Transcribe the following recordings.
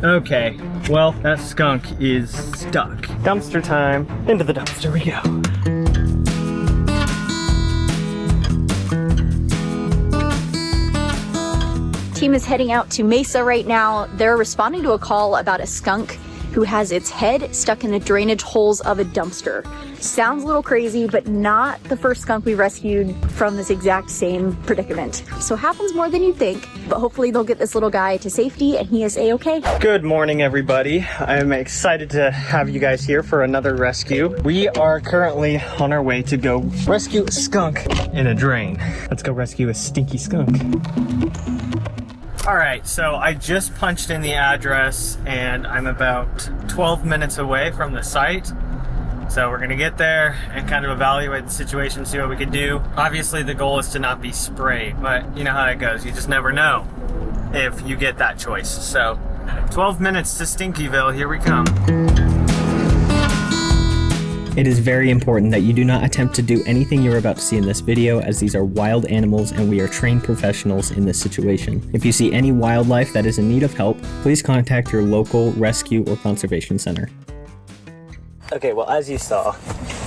Okay, well, that skunk is stuck. Dumpster time. Into the dumpster we go. Team is heading out to Mesa right now. They're responding to a call about a skunk who has its head stuck in the drainage holes of a dumpster. Sounds a little crazy, but not the first skunk we rescued from this exact same predicament. So happens more than you'd think, but hopefully they'll get this little guy to safety and he is a-okay. Good morning, everybody. I'm excited to have you guys here for another rescue. We are currently on our way to go rescue a skunk in a drain. Let's go rescue a stinky skunk. All right, so I just punched in the address and I'm about 12 minutes away from the site. So we're gonna get there and kind of evaluate the situation, see what we can do. Obviously the goal is to not be sprayed, but you know how that goes. You just never know if you get that choice. So 12 minutes to Stinkyville, here we come. It is very important that you do not attempt to do anything you're about to see in this video, as these are wild animals and we are trained professionals in this situation. If you see any wildlife that is in need of help, please contact your local rescue or conservation center. Okay, well, as you saw,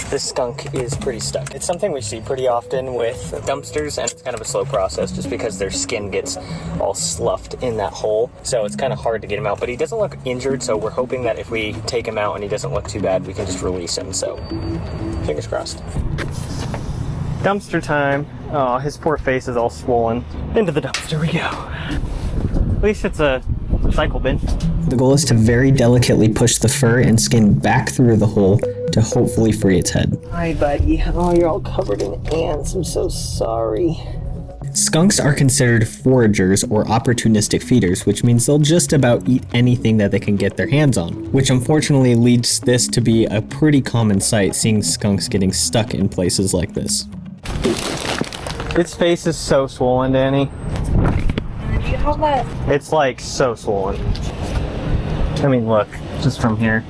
this skunk is pretty stuck. It's something we see pretty often with dumpsters, and it's kind of a slow process just because their skin gets all sloughed in that hole. So it's kind of hard to get him out, but he doesn't look injured, so we're hoping that if we take him out and he doesn't look too bad, we can just release him. So fingers crossed. Dumpster time. Oh, his poor face is all swollen. Into the dumpster we go. At least it's a recycle bin. The goal is to very delicately push the fur and skin back through the hole to hopefully free its head. Hi, buddy. Oh, you're all covered in ants. I'm so sorry. Skunks are considered foragers or opportunistic feeders, which means they'll just about eat anything that they can get their hands on, which unfortunately leads this to be a pretty common sight, seeing skunks getting stuck in places like this. Its face is so swollen, Danny. It's like so swollen. I mean, look, just from here.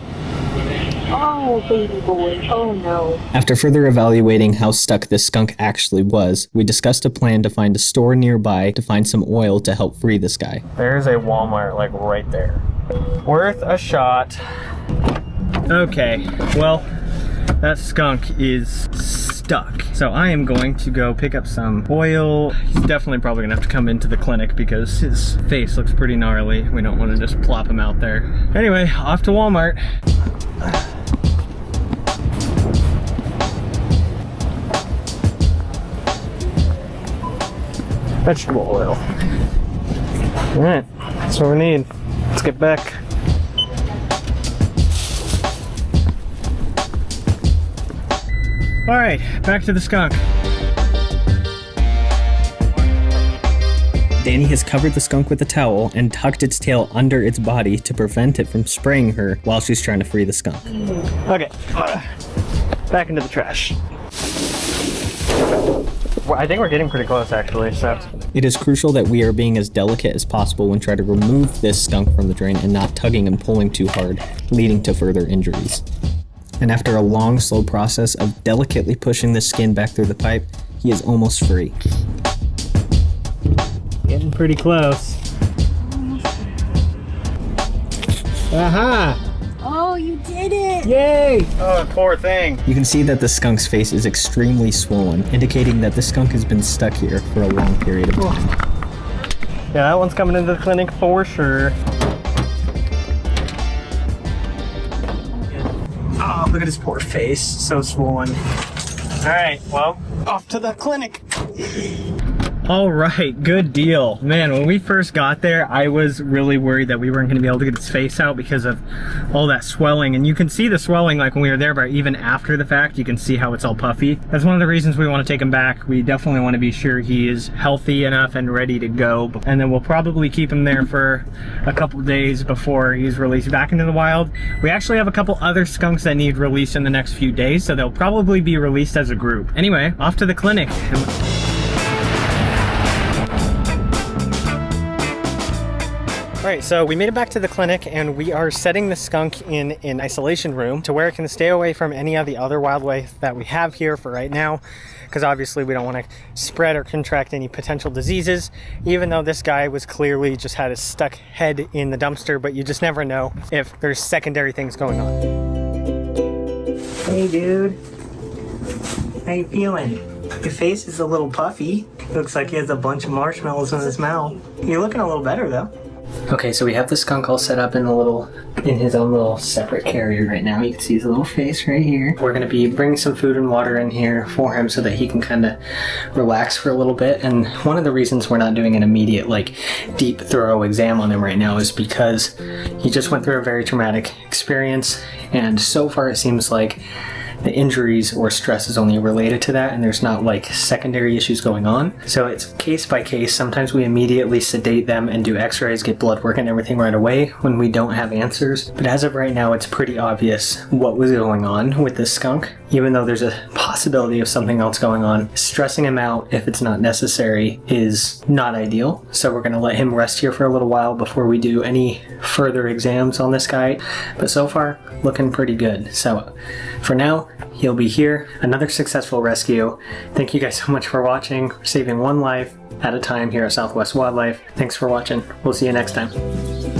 Oh, baby boy. Oh, no. After further evaluating how stuck this skunk actually was, we discussed a plan to find a store nearby to find some oil to help free this guy. There's a Walmart, like, right there. Worth a shot. Okay, well, that skunk is stuck. So I am going to go pick up some oil. He's definitely probably gonna have to come into the clinic because his face looks pretty gnarly. We don't want to just plop him out there. Anyway, off to Walmart. Vegetable oil. All right, that's what we need. Let's get back. All right, back to the skunk. Danny has covered the skunk with a towel and tucked its tail under its body to prevent it from spraying her while she's trying to free the skunk. Okay, back into the trash. Well, I think we're getting pretty close, actually, so. It is crucial that we are being as delicate as possible when trying to remove this skunk from the drain and not tugging and pulling too hard, leading to further injuries. And after a long, slow process of delicately pushing the skin back through the pipe, he is almost free. Getting pretty close. Aha! Oh, you did it! Yay! Oh, poor thing. You can see that the skunk's face is extremely swollen, indicating that the skunk has been stuck here for a long period of time. Yeah, that one's coming into the clinic for sure. Oh, look at his poor face, so swollen. All right, well, off to the clinic. All right, good deal. Man, when we first got there, I was really worried that we weren't gonna be able to get his face out because of all that swelling. And you can see the swelling like when we were there, but even after the fact, you can see how it's all puffy. That's one of the reasons we wanna take him back. We definitely wanna be sure he is healthy enough and ready to go. And then we'll probably keep him there for a couple days before he's released back into the wild. We actually have a couple other skunks that need release in the next few days, so they'll probably be released as a group. Anyway, off to the clinic. Alright, so we made it back to the clinic and we are setting the skunk in an isolation room to where it can stay away from any of the other wildlife that we have here for right now, because obviously we don't want to spread or contract any potential diseases, even though this guy was clearly just had his stuck head in the dumpster, but you just never know if there's secondary things going on. Hey dude, how you feeling? Your face is a little puffy. Looks like he has a bunch of marshmallows in his mouth. You're looking a little better though. Okay, so we have the skunk all set up in his own little separate carrier right now. You can see his little face right here. We're gonna be bringing some food and water in here for him so that he can kind of relax for a little bit. And one of the reasons we're not doing an immediate, like, deep, thorough exam on him right now is because he just went through a very traumatic experience, and so far it seems like the injuries or stress is only related to that and there's not like secondary issues going on. So it's case by case. Sometimes we immediately sedate them and do x-rays, get blood work and everything right away when we don't have answers. But as of right now, it's pretty obvious what was going on with this skunk. Even though there's a possibility of something else going on, stressing him out if it's not necessary is not ideal. So we're gonna let him rest here for a little while before we do any further exams on this guy. But so far, looking pretty good. So for now, he'll be here. Another successful rescue. Thank you guys so much for watching. We're saving one life at a time here at Southwest Wildlife. Thanks for watching. We'll see you next time.